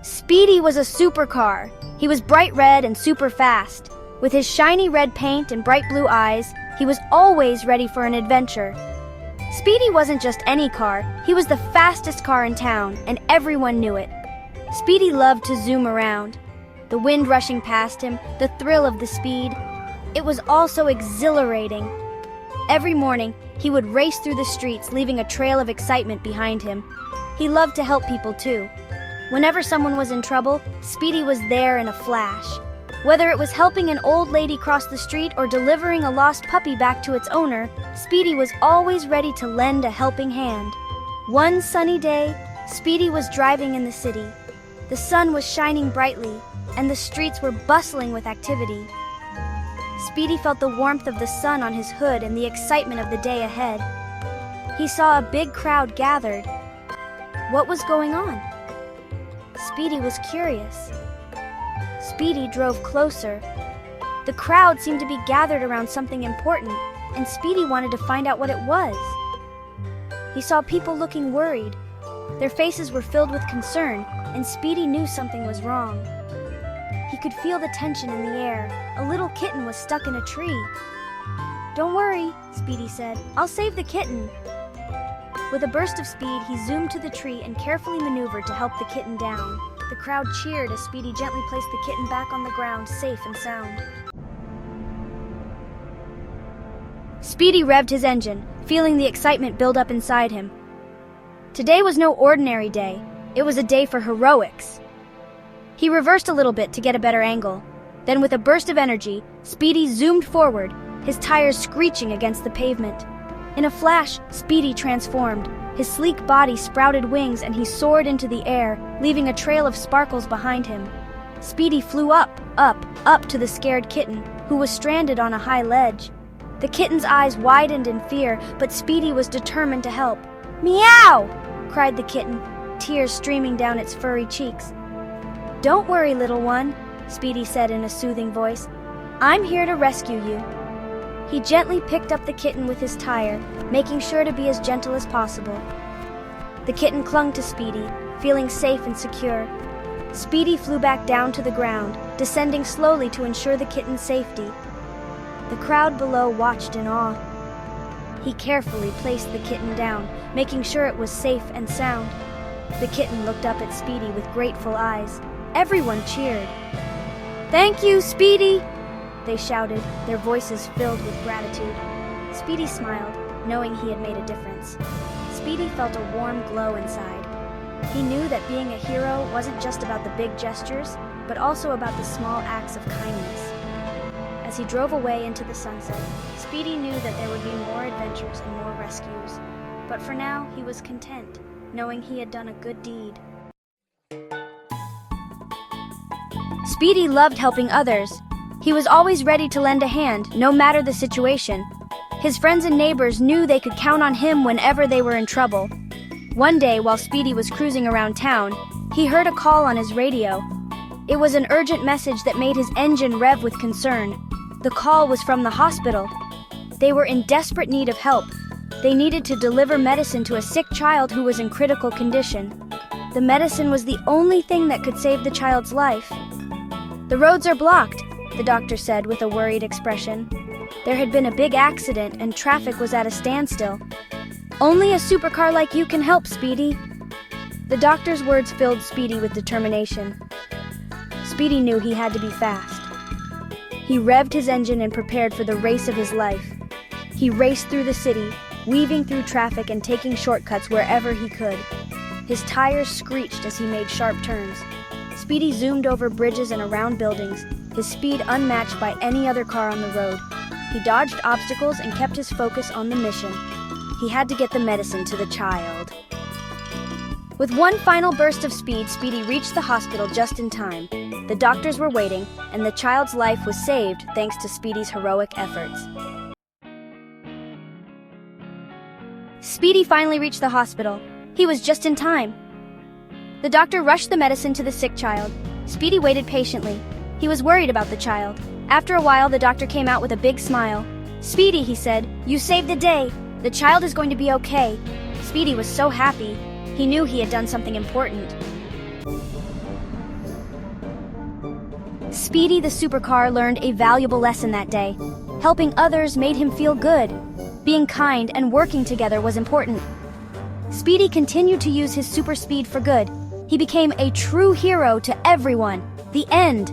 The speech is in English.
Speedy was a supercar. He was bright red and super fast. With his shiny red paint and bright blue eyes, he was always ready for an adventure. Speedy wasn't just any car, he was the fastest car in town, and everyone knew it. Speedy loved to zoom around. The wind rushing past him, the thrill of the speed. It was all so exhilarating. Every morning, he would race through the streets, leaving a trail of excitement behind him. He loved to help people too. Whenever someone was in trouble, Speedy was there in a flash. Whether it was helping an old lady cross the street or delivering a lost puppy back to its owner, Speedy was always ready to lend a helping hand. One sunny day, Speedy was driving in the city. The sun was shining brightly, and the streets were bustling with activity. Speedy felt the warmth of the sun on his hood and the excitement of the day ahead. He saw a big crowd gathered. What was going on? Speedy was curious. Speedy drove closer. The crowd seemed to be gathered around something important, and Speedy wanted to find out what it was. He saw people looking worried. Their faces were filled with concern, and Speedy knew something was wrong. He could feel the tension in the air. A little kitten was stuck in a tree. "Don't worry," Speedy said. "I'll save the kitten." With a burst of speed, he zoomed to the tree and carefully maneuvered to help the kitten down. The crowd cheered as Speedy gently placed the kitten back on the ground, safe and sound. Speedy revved his engine, feeling the excitement build up inside him. Today was no ordinary day. It was a day for heroics. He reversed a little bit to get a better angle. Then with a burst of energy, Speedy zoomed forward, his tires screeching against the pavement. In a flash, Speedy transformed. His sleek body sprouted wings and he soared into the air, leaving a trail of sparkles behind him. Speedy flew up to the scared kitten, who was stranded on a high ledge. The kitten's eyes widened in fear, but Speedy was determined to help. "Meow!" cried the kitten, tears streaming down its furry cheeks. "Don't worry, little one," Speedy said in a soothing voice. "I'm here to rescue you." He gently picked up the kitten with his tire, making sure to be as gentle as possible. The kitten clung to Speedy, feeling safe and secure. Speedy flew back down to the ground, descending slowly to ensure the kitten's safety. The crowd below watched in awe. He carefully placed the kitten down, making sure it was safe and sound. The kitten looked up at Speedy with grateful eyes. Everyone cheered. "Thank you, Speedy!" they shouted, their voices filled with gratitude. Speedy smiled, knowing he had made a difference. Speedy felt a warm glow inside. He knew that being a hero wasn't just about the big gestures, but also about the small acts of kindness. As he drove away into the sunset, Speedy knew that there would be more adventures and more rescues. But for now, he was content, knowing he had done a good deed. Speedy loved helping others. He was always ready to lend a hand, no matter the situation. His friends and neighbors knew they could count on him whenever they were in trouble. One day, while Speedy was cruising around town, he heard a call on his radio. It was an urgent message that made his engine rev with concern. The call was from the hospital. They were in desperate need of help. They needed to deliver medicine to a sick child who was in critical condition. The medicine was the only thing that could save the child's life. "The roads are blocked," the doctor said with a worried expression. There had been a big accident and traffic was at a standstill. "Only a supercar like you can help, Speedy." The doctor's words filled Speedy with determination. Speedy knew he had to be fast. He revved his engine and prepared for the race of his life. He raced through the city, weaving through traffic and taking shortcuts wherever he could. His tires screeched as he made sharp turns. Speedy zoomed over bridges and around buildings, his speed unmatched by any other car on the road. He dodged obstacles and kept his focus on the mission. He had to get the medicine to the child. With one final burst of speed, Speedy reached the hospital just in time. The doctors were waiting, and the child's life was saved thanks to Speedy's heroic efforts. Speedy finally reached the hospital. He was just in time. The doctor rushed the medicine to the sick child. Speedy waited patiently. He was worried about the child. After a while, the doctor came out with a big smile. "Speedy," he said, "you saved the day. The child is going to be okay." Speedy was so happy. He knew he had done something important. Speedy the supercar learned a valuable lesson that day. Helping others made him feel good. Being kind and working together was important. Speedy continued to use his super speed for good. He became a true hero to everyone. The end.